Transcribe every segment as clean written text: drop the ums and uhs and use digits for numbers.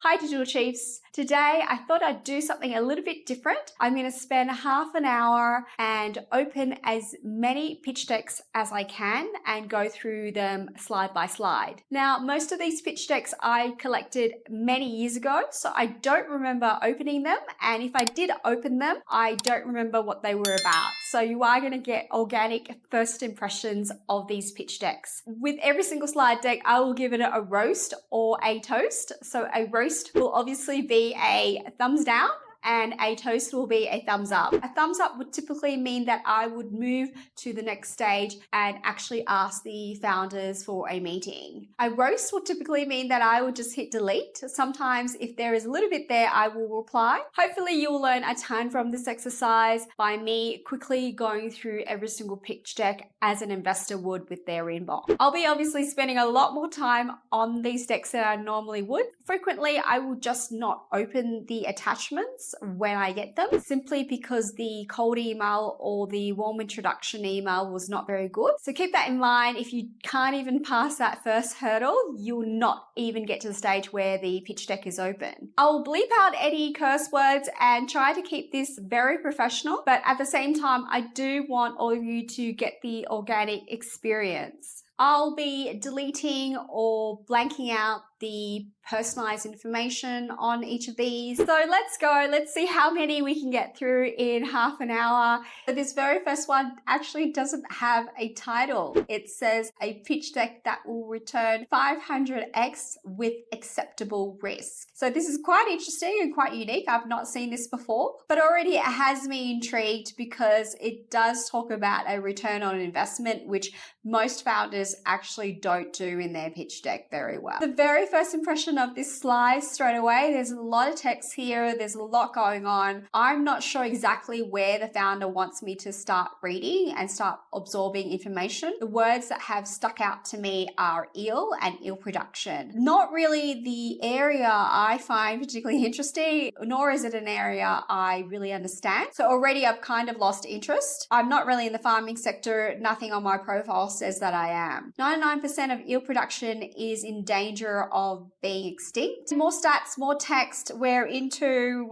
Hi Digital Chiefs. Today I thought I'd do something a little bit different. I'm going to spend half an hour and open as many pitch decks as I can and go through them slide by slide. Now, most of these pitch decks I collected many years ago, so I don't remember opening them. And if I did open them, I don't remember what they were about. So you are going to get organic first impressions of these pitch decks. With every single slide deck, I will give it a roast or a toast. So a roast will obviously be a thumbs down and a toast will be a thumbs up. A thumbs up would typically mean that I would move to the next stage and actually ask the founders for a meeting. A roast would typically mean that I would just hit delete. Sometimes if there is a little bit there, I will reply. Hopefully you will learn a ton from this exercise by me quickly going through every single pitch deck as an investor would with their inbox. I'll be obviously spending a lot more time on these decks than I normally would. Frequently, I will just not open the attachments when I get them, simply because the cold email or the warm introduction email was not very good. So keep that in mind. If you can't even pass that first hurdle, you'll not even get to the stage where the pitch deck is open. I'll bleep out any curse words and try to keep this very professional, but at the same time, I do want all of you to get the organic experience. I'll be deleting or blanking out the personalized information on each of these. So let's go. Let's see how many we can get through in half an hour. So this very first one actually doesn't have a title. It says a pitch deck that will return 500x with acceptable risk. So this is quite interesting and quite unique. I've not seen this before, but already it has me intrigued because it does talk about a return on investment, which most founders actually don't do in their pitch deck very well. The very first impression of this slide straight away, there's a lot of text here, there's a lot going on. I'm not sure exactly where the founder wants me to start reading and start absorbing information. The words that have stuck out to me are eel and eel production. Not really the area I find particularly interesting, nor is it an area I really understand. So already I've kind of lost interest. I'm not really in the farming sector. Nothing on my profile says that I am. 99% of eel production is in danger of being extinct. More stats, more text. We're into,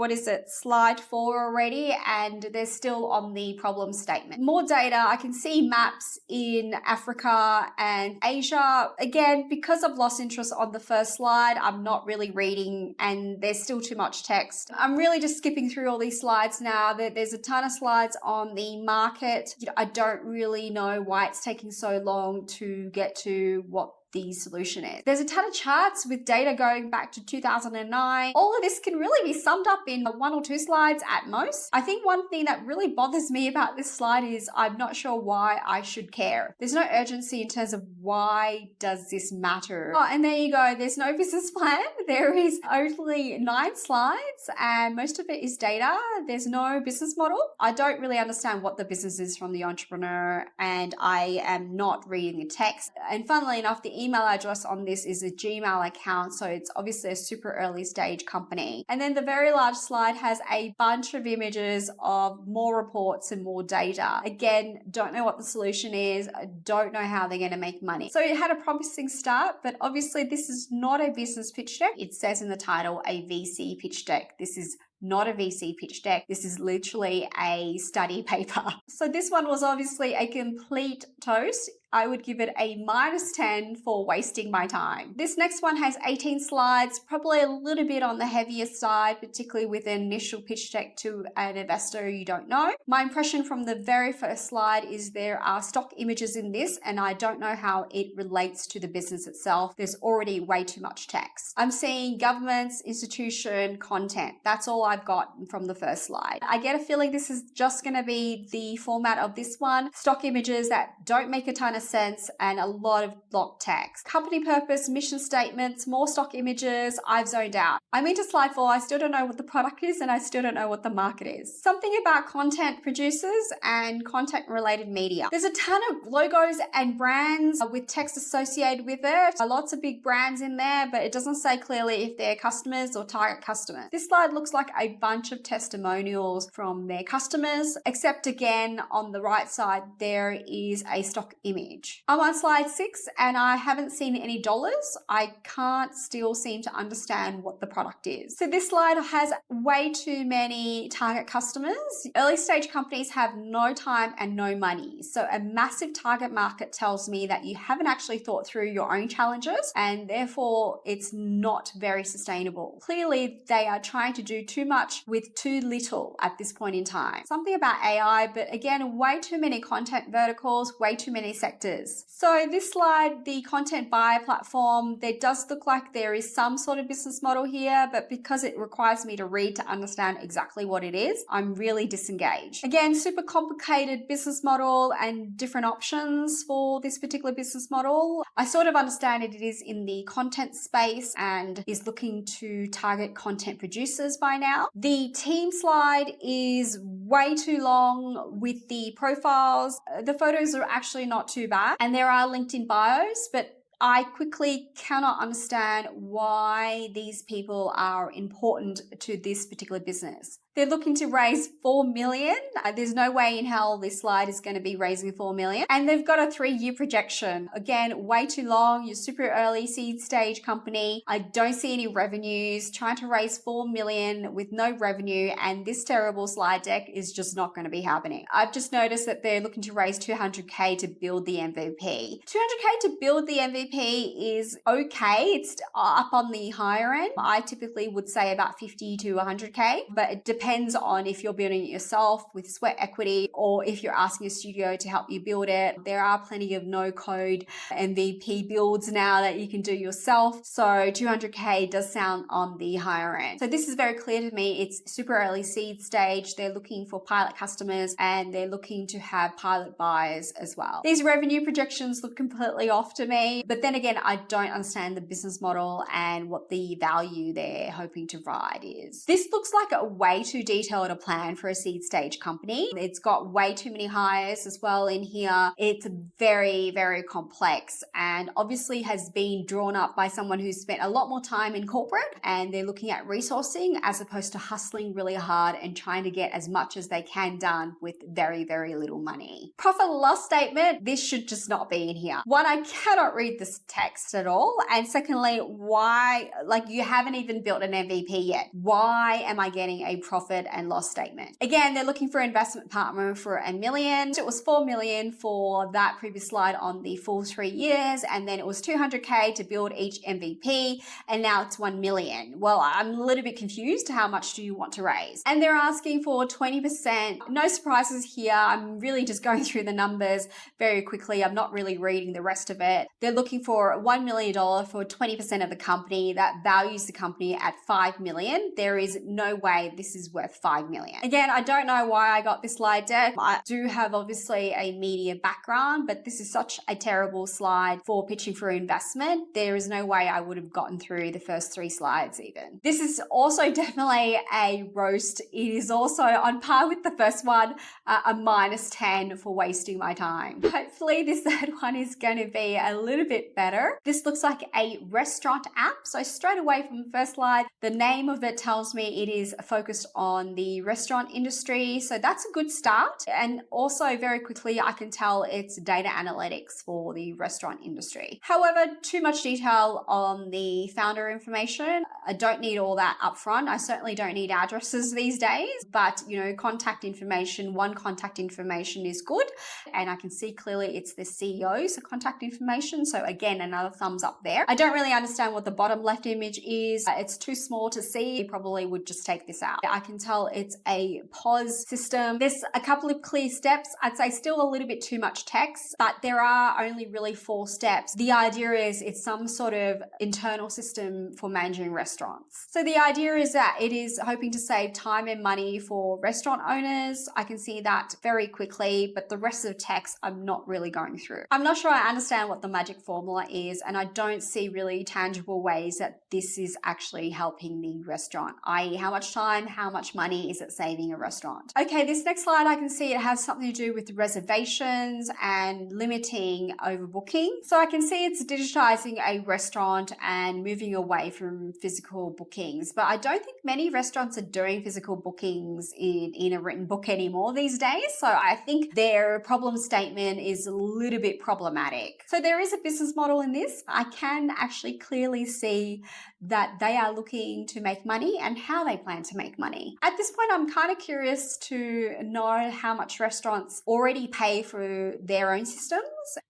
slide 4 already, and they're still on the problem statement. More data. I can see maps in Africa and Asia. Again, because I've lost interest on the first slide, I'm not really reading and there's still too much text. I'm really just skipping through all these slides now. There's a ton of slides on the market. I don't really know why it's taking so long to get to what the solution is. There's a ton of charts with data going back to 2009. All of this can really be summed up in 1 or 2 slides at most. I think one thing that really bothers me about this slide is I'm not sure why I should care. There's no urgency in terms of why does this matter. Oh, and there you go. There's no business plan. There is only 9 slides and most of it is data. There's no business model. I don't really understand what the business is from the entrepreneur and I am not reading the text. And funnily enough, the email address on this is a Gmail account, so it's obviously a super early stage company. And then the very large slide has a bunch of images of more reports and more data. Again, don't know what the solution is. I don't know how they're going to make money. So it had a promising start, but obviously this is not a business pitch deck. It says in the title, a VC pitch deck. This is not a VC pitch deck. This is literally a study paper. So this one was obviously a complete toast. I would give it a -10 for wasting my time. This next one has 18 slides, probably a little bit on the heavier side, particularly with an initial pitch deck to an investor you don't know. My impression from the very first slide is there are stock images in this, and I don't know how it relates to the business itself. There's already way too much text. I'm seeing governments, institution, content. That's all I've got from the first slide. I get a feeling this is just going to be the format of this one. Stock images that don't make a ton of sense and a lot of block text. Company purpose, mission statements, more stock images. I've zoned out. I'm into slide 4. I still don't know what the product is and I still don't know what the market is. Something about content producers and content related media. There's a ton of logos and brands with text associated with it. Lots of big brands in there, but it doesn't say clearly if they're customers or target customers. This slide looks like a bunch of testimonials from their customers, except again, on the right side, there is a stock image. image. I'm on slide 6 and I haven't seen any dollars. I can't still seem to understand what the product is. So this slide has way too many target customers. Early stage companies have no time and no money. So a massive target market tells me that you haven't actually thought through your own challenges and therefore it's not very sustainable. Clearly, they are trying to do too much with too little at this point in time. Something about AI, but again, way too many content verticals, way too many sectors. So this slide, the content buyer platform, there does look like there is some sort of business model here, but because it requires me to read to understand exactly what it is, I'm really disengaged. Again, super complicated business model and different options for this particular business model. I sort of understand it is in the content space and is looking to target content producers by now. The team slide is way too long with the profiles. The photos are actually not too bad and there are LinkedIn bios, but I quickly cannot understand why these people are important to this particular business. They're looking to raise 4 million. There's no way in hell this slide is going to be raising 4 million. And they've got a 3-year projection. Again, way too long. You're super early seed stage company. I don't see any revenues. Trying to raise 4 million with no revenue. And this terrible slide deck is just not going to be happening. I've just noticed that they're looking to raise 200K to build the MVP. 200K to build the MVP is okay. It's up on the higher end. I typically would say about 50 to 100K, but it depends on if you're building it yourself with sweat equity or if you're asking a studio to help you build it. There are plenty of no code MVP builds now that you can do yourself. So 200K does sound on the higher end. So this is very clear to me. It's super early seed stage. They're looking for pilot customers and they're looking to have pilot buyers as well. These revenue projections look completely off to me, but then again, I don't understand the business model and what the value they're hoping to provide is. This looks like a way too detailed a plan for a seed stage company. It's got way too many hires as well in here. It's very, very complex and obviously has been drawn up by someone who's spent a lot more time in corporate and they're looking at resourcing as opposed to hustling really hard and trying to get as much as they can done with very, very little money. Profit and loss statement, this should just not be in here. One, I cannot read this text at all. And secondly, why, like you haven't even built an MVP yet. Why am I getting a profit and loss statement? Again, they're looking for an investment partner for $1 million. It was $4 million for that previous slide on the full 3 years. And then it was 200K to build each MVP. And now it's 1 million. Well, I'm a little bit confused. How much do you want to raise? And they're asking for 20%. No surprises here. I'm really just going through the numbers very quickly. I'm not really reading the rest of it. They're looking for $1 million for 20% of the company. That values the company at $5 million. There is no way this is worth $5 million. Again, I don't know why I got this slide deck. I do have obviously a media background, but this is such a terrible slide for pitching for investment. There is no way I would have gotten through the first 3 slides even. This is also definitely a roast. It is also on par with the first one, a -10 for wasting my time. Hopefully this third one is going to be a little bit better. This looks like a restaurant app. So straight away from the first slide, the name of it tells me it is focused on the restaurant industry. So that's a good start. And also very quickly, I can tell it's data analytics for the restaurant industry. However, too much detail on the founder information. I don't need all that upfront. I certainly don't need addresses these days, but contact information, one contact information is good. And I can see clearly it's the CEO, so contact information. So again, another thumbs up there. I don't really understand what the bottom left image is. It's too small to see. You probably would just take this out. I can tell it's a POS system. There's a couple of clear steps. I'd say still a little bit too much text, but there are only really 4 steps. The idea is it's some sort of internal system for managing restaurants. So the idea is that it is hoping to save time and money for restaurant owners. I can see that very quickly, but the rest of the text I'm not really going through. I'm not sure I understand what the magic formula is, and I don't see really tangible ways that this is actually helping the restaurant, i.e. how much time, how much money is it saving a restaurant. Okay, this next slide, I can see it has something to do with reservations and limiting overbooking. So I can see it's digitizing a restaurant and moving away from physical bookings, but I don't think many restaurants are doing physical bookings in a written book anymore these days. So I think their problem statement is a little bit problematic. So there is a business model in this. I can actually clearly see that they are looking to make money and how they plan to make money. At this point, I'm kind of curious to know how much restaurants already pay for their own systems.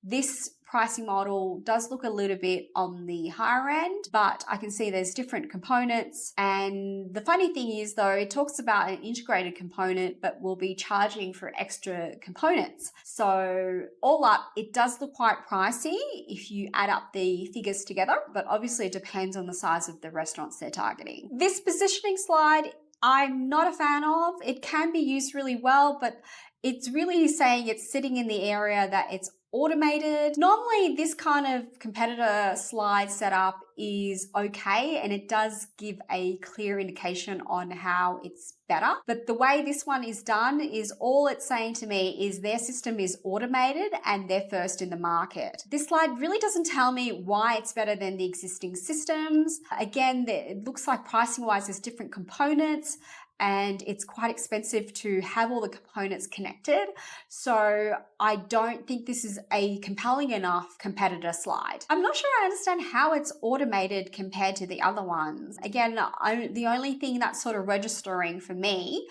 This pricing model does look a little bit on the higher end, but I can see there's different components. And the funny thing is, though, it talks about an integrated component, but we'll be charging for extra components. So all up, it does look quite pricey if you add up the figures together, but obviously it depends on the size of the restaurants they're targeting. This positioning slide, I'm not a fan of. It can be used really well, but it's really saying it's sitting in the area that it's automated. Normally, this kind of competitor slide setup is okay, and it does give a clear indication on how it's better. But the way this one is done is all it's saying to me is their system is automated and they're first in the market. This slide really doesn't tell me why it's better than the existing systems. Again, it looks like pricing-wise there's different components, and it's quite expensive to have all the components connected. So I don't think this is a compelling enough competitor slide. I'm not sure I understand how it's automated compared to the other ones. Again, the only thing that's sort of registering for me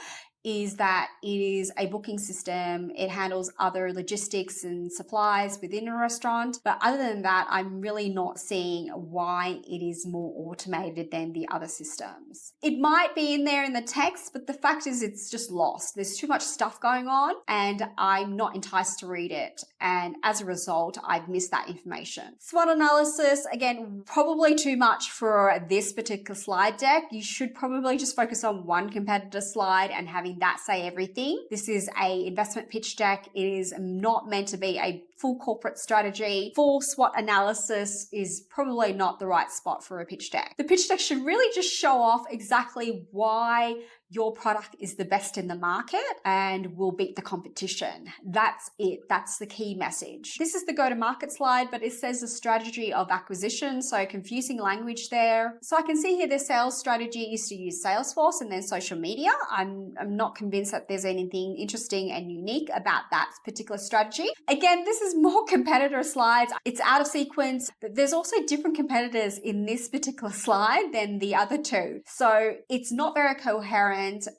is that it is a booking system. It handles other logistics and supplies within a restaurant. But other than that, I'm really not seeing why it is more automated than the other systems. It might be in there in the text, but the fact is it's just lost. There's too much stuff going on and I'm not enticed to read it. And as a result, I've missed that information. SWOT analysis, again, probably too much for this particular slide deck. You should probably just focus on one competitor slide and having that say everything. This is a investment pitch deck. It is not meant to be a full corporate strategy. Full SWOT analysis is probably not the right spot for a pitch deck. The pitch deck should really just show off exactly why your product is the best in the market and will beat the competition. That's it. That's the key message. This is the go-to-market slide, but it says the strategy of acquisition, so confusing language there. So I can see here their sales strategy is to use Salesforce and then social media. I'm not convinced that there's anything interesting and unique about that particular strategy. Again, this is more competitor slides. It's out of sequence, but there's also different competitors in this particular slide than the other two. So it's not very coherent.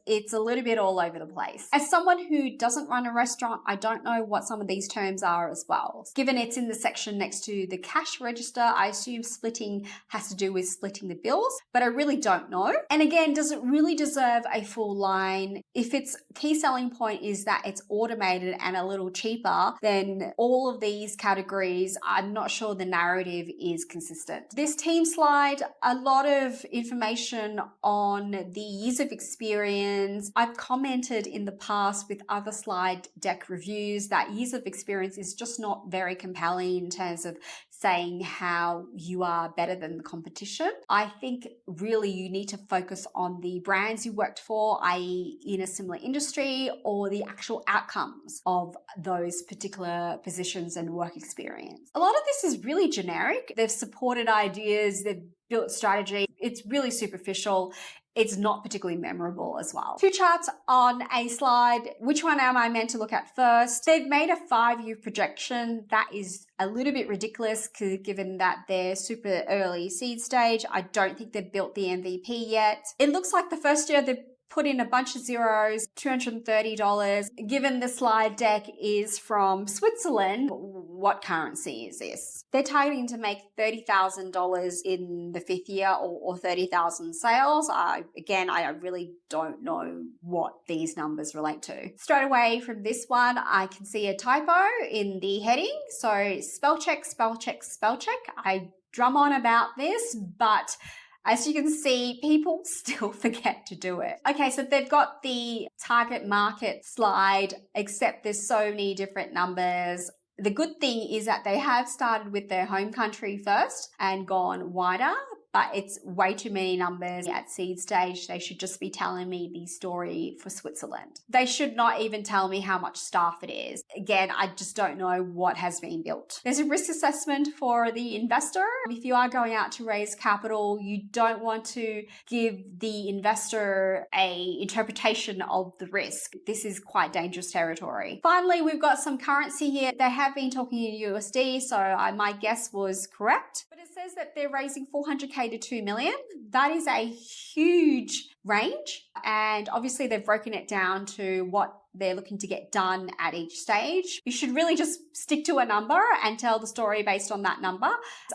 It's a little bit all over the place. As someone who doesn't run a restaurant, I don't know what some of these terms are as well. Given it's in the section next to the cash register, I assume splitting has to do with splitting the bills, but I really don't know. And again, does it really deserve a full line? If its key selling point is that it's automated and a little cheaper, then all of these categories, I'm not sure the narrative is consistent. This team slide, a lot of information on the years of experience. I've commented in the past with other slide deck reviews that years of experience is just not very compelling in terms of saying how you are better than the competition. I think really you need to focus on the brands you worked for, i.e. in a similar industry, or the actual outcomes of those particular positions and work experience. A lot of this is really generic. They've supported ideas, they've built strategy. It's really superficial. It's not particularly memorable as well. Two charts on a slide. Which one am I meant to look at first? They've made a 5-year projection. That is a little bit ridiculous given that they're super early seed stage. I don't think they've built the MVP yet. It looks like the first year they've put in a bunch of zeros, $230. Given the slide deck is from Switzerland, what currency is this? They're targeting to make $30,000 in the 5th year or 30,000 sales. I really don't know what these numbers relate to. Straight away from this one, I can see a typo in the heading. So spell check, spell check, spell check. I drum on about this, but as you can see, people still forget to do it. Okay, so they've got the target market slide, except there's so many different numbers. The good thing is that they have started with their home country first and gone wider, but it's way too many numbers at seed stage. They should just be telling me the story for Switzerland. They should not even tell me how much staff it is. Again, I just don't know what has been built. There's a risk assessment for the investor. If you are going out to raise capital, you don't want to give the investor a interpretation of the risk. This is quite dangerous territory. Finally, we've got some currency here. They have been talking in USD, so my guess was correct. But it says that they're raising 400K to 2 million. That is a huge range. And obviously they've broken it down to what they're looking to get done at each stage. You should really just stick to a number and tell the story based on that number.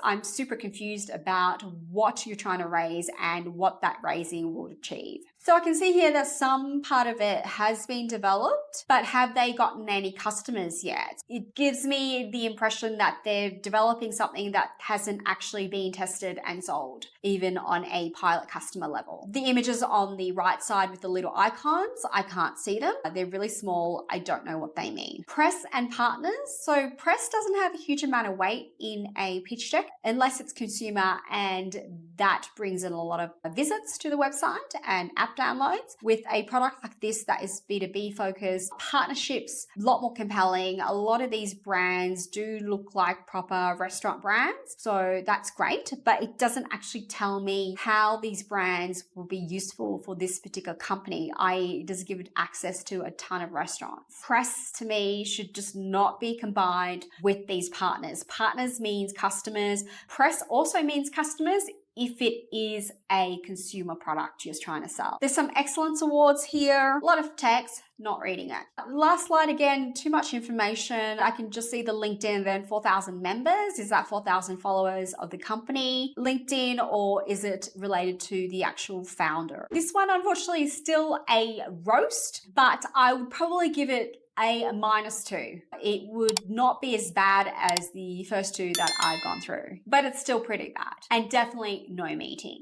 I'm super confused about what you're trying to raise and what that raising will achieve. So I can see here that some part of it has been developed, but have they gotten any customers yet? It gives me the impression that they're developing something that hasn't actually been tested and sold, even on a pilot customer level. The images on the right side with the little icons, I can't see them. They're really small. I don't know what they mean. Press and partners. So press doesn't have a huge amount of weight in a pitch deck unless it's consumer, and that brings in a lot of visits to the website and app downloads. With a product like this that is B2B focused, partnerships a lot more compelling. A lot of these brands do look like proper restaurant brands, so that's great, but it doesn't actually tell me how these brands will be useful for this particular company. It does give it access to a ton of restaurants. Press to me should just not be combined with these partners. Partners means customers. Press also means customers if it is a consumer product you're trying to sell. There's some excellence awards here, a lot of text, not reading it. Last slide, again, too much information. I can just see the LinkedIn, then 4,000 members. Is that 4,000 followers of the company LinkedIn, or is it related to the actual founder? This one, unfortunately, is still a roast, but I would probably give it a -2. It would not be as bad as the first two that I've gone through, but it's still pretty bad and definitely no meeting.